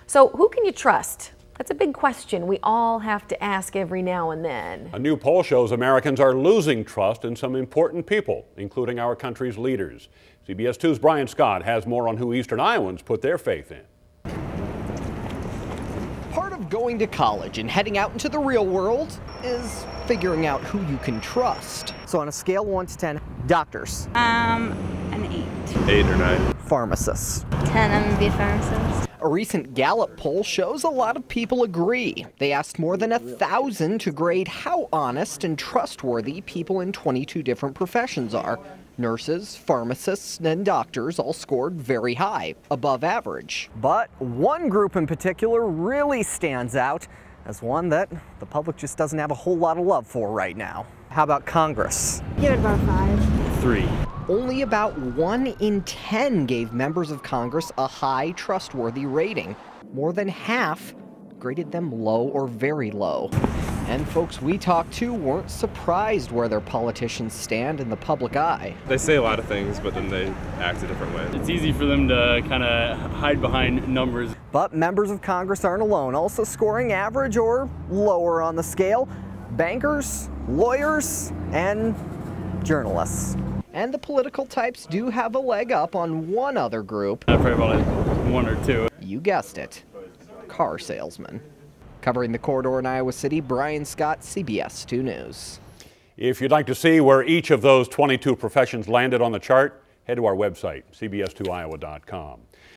So who can you trust? That's a big question we all have to ask every now and then. A new poll shows Americans are losing trust in some important people, including our country's leaders. CBS 2's Brian Scott has more on who Eastern Iowans put their faith in. Part of going to college and heading out into the real world is figuring out who you can trust. So on a scale of 1 to 10, doctors. An 8. 8 or 9. Pharmacists. 10, I'm gonna be a pharmacist. A recent Gallup poll shows a lot of people agree. They asked more than 1,000 to grade how honest and trustworthy people in 22 different professions are. Nurses, pharmacists, and doctors all scored very high, above average. But one group in particular really stands out as one that the public just doesn't have a whole lot of love for right now. How about Congress? Give it about 5. 3. Only about 1 in 10 gave members of Congress a high, trustworthy rating. More than half graded them low or very low. And folks we talked to weren't surprised where their politicians stand in the public eye. They say a lot of things, but then they act a different way. It's easy for them to kind of hide behind numbers. But members of Congress aren't alone, also scoring average or lower on the scale. Bankers, lawyers, and journalists. And the political types do have a leg up on one other group. Probably about like 1 or 2. You guessed it, car salesmen. Covering the corridor in Iowa City, Brian Scott, CBS 2 News. If you'd like to see where each of those 22 professions landed on the chart, head to our website, cbs2iowa.com.